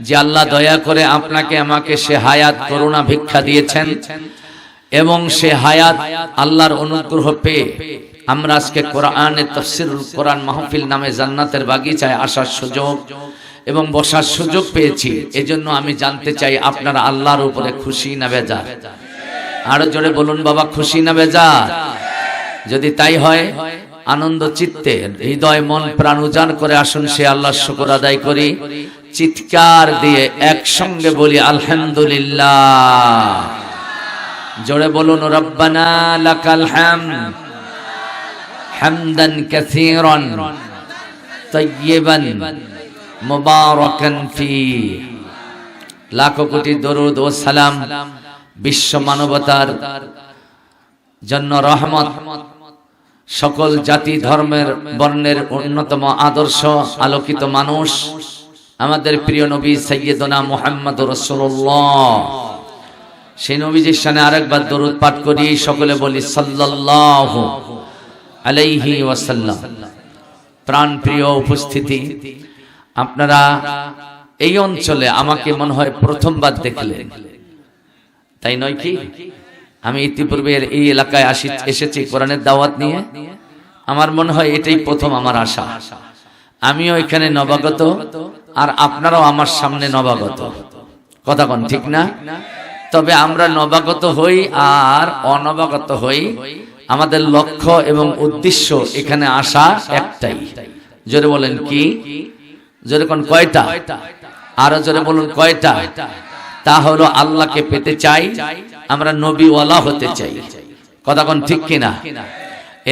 যে আল্লাহ দয়া করে আপনাকে আমাকে সে হায়াত করুণা ভিক্ষা দিয়েছেন এবং সে হায়াত আল্লাহর অনুগ্রহ পেয়ে আমরা আজকে কোরআনের তাফসীরুল কোরআন মাহফিল নামে জান্নাতের বাগিচায় আসার সুযোগ এবং বসার সুযোগ পেয়েছি। এজন্য আমি জানতে চাই আপনারা আল্লাহর উপরে খুশি না বেজার? আরো জোরে বলুন বাবা, খুশি না বেজার? যদি তাই হয় আনন্দ চিত্তে হৃদয় মন প্রাণ উজাড় করে আসুন সে আল্লাহর শুকর আদায় করি। চিৎকার দিয়ে একসঙ্গে বলি আলহামদুলিল্লাহ। জোরে বলুন রব্বানা লাকাল হামদ হামদান কাসীরান তাইয়্যিবান মুবারাকান ফীহি। লাখো কোটি দরুদ ও সালাম বিশ্ব মানবতার জন্য রহমত, সকল জাতি ধর্মের বর্ণের অন্যতম আদর্শ আলোকিত মানুষ আমাদের প্রিয় নবী সাইয়্যিদনা মুহাম্মদুর রাসূলুল্লাহ। সেই নবীজির শানে আরেকবার দরুদ পাঠ করি, সকলে বলি সাল্লাল্লাহু আলাইহি ওয়াসাল্লাম। প্রাণ প্রিয় উপস্থিতি, আপনারা এই অঞ্চলে আমাকে মনে হয় প্রথমবার দেখলেন, তাই নয় কি? আমি ইতিপূর্বে এই এলাকায় এসেছি কোরআনের দাওয়াত নিয়ে, আমার মনে হয় এটাই প্রথম আমার আসা। আমিও এখানে নবাগত আর আপনারাও আমার সামনে নবাগত, কথা কোন ঠিক না? তবে আমরা নবাগত হই আর অনবাগত হই, আমাদের লক্ষ্য এবং উদ্দেশ্য এখানে আসা একটাই। জোরে বলেন কি? জোরে কোন কয়টা? আরো জোরে বলুন কয়টা? তা হলো আল্লাহকে পেতে চাই, আমরা নবীওয়ালা হতে চাই, কথা কোন ঠিক কিনা?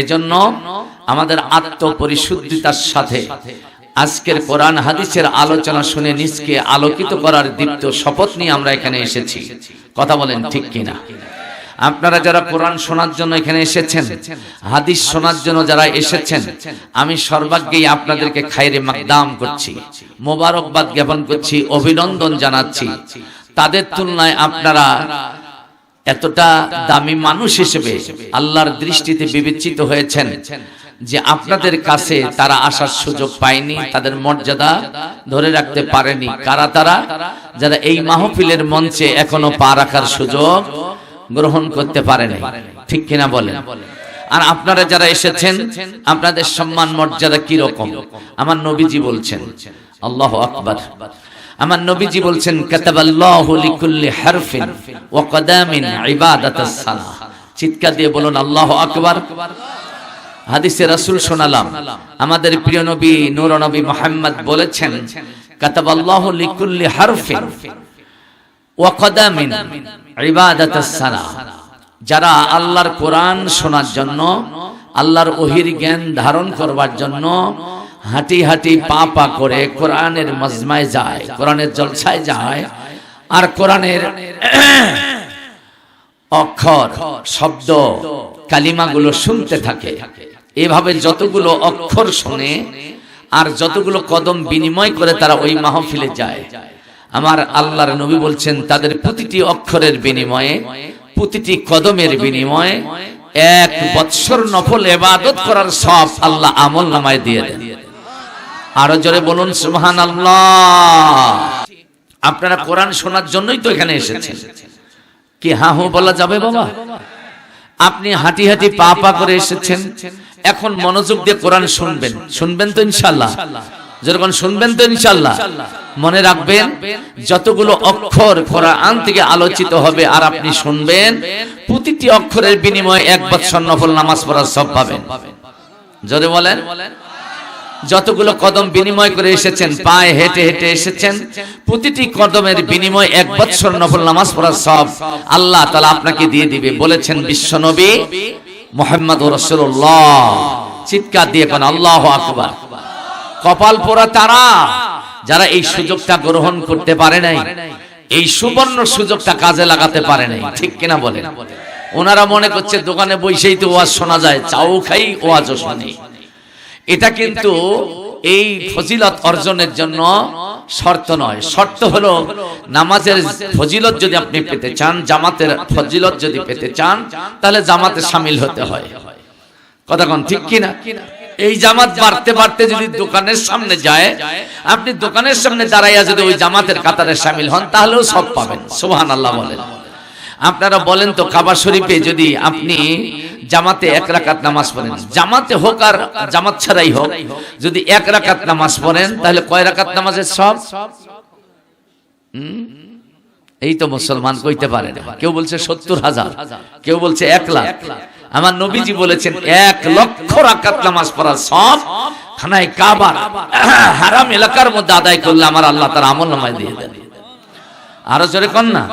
এজন্য আমাদের আত্মপরিশুদ্ধিতার সাথে আজকের কোরআন হাদিসের আলোচনা শুনে নিজকে আলোকিত করার দীপ্ত শপথ নিয়ে আমরা এখানে এসেছি, কথা বলেন ঠিক কিনা? আপনারা যারা কোরআন শোনার জন্য এখানে এসেছেন, হাদিস শোনার জন্য যারা এসেছেন, আমি সর্বাগ্যেই আপনাদেরকে খায়রে মাকদাম করছি, মোবারকবাদ জ্ঞাপন করছি, অভিনন্দন জানাচ্ছি। তাদের তুলনায় আপনারা এতটা দামি মানুষ হিসেবে আল্লাহর দৃষ্টিতে বিবেচিত হয়েছেন যে আপনাদের কাছে তারা আসার সুযোগ পায়নি, তাদের মর্যাদা ধরে রাখতে পারেনি। কারা তারা? যারা এই মাহফিলের মঞ্চে এখনো পা রাখার সুযোগ গ্রহণ করতে পারেনি, ঠিক কিনা বলেন? আর আপনারা যারা এসেছেন, আপনাদের সম্মান মর্যাদা কি রকম? আমার নবীজি বলছেন, আল্লাহু আকবার, আমার নবীজি বলছেন কাতাবাল্লাহু লিকুল্লি হারফিন ওয়া কদামিন ইবাদাতাস সালাহ। চিৎকার দিয়ে বলুন আল্লাহু আকবার। হাদিসে রাসূল শোনালাম, আমাদের প্রিয় নবী নূর নবী মুহাম্মদ বলেছেন কাতাবাল্লাহু লিকুল্লি হারফিন ওয়া কদামিন ইবাদাতাস সালাহ। যারা আল্লাহর কোরআন শোনার জন্য, আল্লাহর ওহির জ্ঞান ধারণ করবার জন্য হাঁটি হাঁটি পা পা করে কোরআনের মজমায় যায়, কোরআনের জলসায় যায়, আর কোরআনের অক্ষর শব্দ কালিমাগুলো শুনতে থাকে। এভাবে যতগুলো অক্ষর শোনে আর যতগুলো কদম বিনিময় করে তারা ওই মাহফিলে যায়, আমার আল্লাহর নবী বলছেন তাদের প্রতিটি অক্ষরের বিনিময়ে, প্রতিটি কদমের বিনিময়ে 1 বৎসর নফল ইবাদত করার সওয়াব আল্লাহ আমল নামায় দিয়ে দেন। আরো জোরে বলুন সুবহানাল্লাহ। আপনারা কোরআন শোনার জন্যই তো এখানে এসেছেন, কি হ্যাঁ হো বলা যাবে বাবা? আপনি হাঁটি হাঁটি পা পা করে এসেছেন, এখন মনোযোগ দিয়ে কোরআন শুনবেন, শুনবেন তো ইনশাআল্লাহ? যখন শুনবেন তো ইনশাআল্লাহ? মনে রাখবেন যতগুলো অক্ষর কোরআন থেকে আলোচিত হবে আর আপনি শুনবেন, প্রতিটি অক্ষরের বিনিময়ে 1 বৎসর নফল নামাজ পড়ার সওয়াব পাবেন। জোরে বলেন। যতগুলো কদম বিনিময় করে এসেছেন, পায়ে হেঁটে হেঁটে এসেছেন, প্রতিটি কদমের বিনিময়ে 1 বৎসর নফল নামাজ পড়ার সওয়াব আল্লাহ তাআলা আপনাকে দিয়ে দিবে, বলেছেন বিশ্বনবী মুহাম্মদুর রাসূলুল্লাহ। চিৎকার দিয়ে কোন আল্লাহু আকবার। কপাল পোড়া তারা যারা এই সুযোগটা গ্রহণ করতে পারে নাই, এই সুবর্ণ সুযোগটা কাজে লাগাতে পারে নাই, ঠিক কিনা বলেন? ওনারা মনে করছে দোকানে বসেই তো ওয়াজ শোনা যায়, চাও খাই ওয়াজও শুনি। এটা কিন্তু এই ফজিলত অর্জনের জন্য শর্ত নয়। শর্ত হলো নামাজের ফজিলত যদি আপনি পেতে চান, জামাতের ফজিলত যদি পেতে চান, তাহলে জামাতে শামিল হতে হয়, কথা কোন ঠিক কিনা? এই জামাত বাড়তে বাড়তে যদি দোকানের সামনে যায়, আপনি দোকানের সামনে দাঁড়াইয়া যদি ওই জামাতের কাতারে শামিল হন, তাহলেও সব পাবেন। সুবহানাল্লাহ বলেন। আপনারা বলেন তো, কাবা শরীফে যদি আপনি জামাতে 1 রাকাত নামাজ পড়েন, জামাতে হোক আর জামাত ছাড়াই হোক, যদি 1 রাকাত নামাজ পড়েন, তাহলে কয় রাকাত নামাজের সব? এই তো মুসলমান কইতে পারে না। কেউ বলছে 70,000, কেউ বলছে 1 লাখ। আমার নবীজি বলেছেন 1 লক্ষ রাকাত নামাজ পড়ার সব খানায় কাবার হারাম এলাকার মধ্যে আদায় করলে আমার আল্লাহ তার আমলনামায় দিয়ে দেন। আরো জোরে কন না।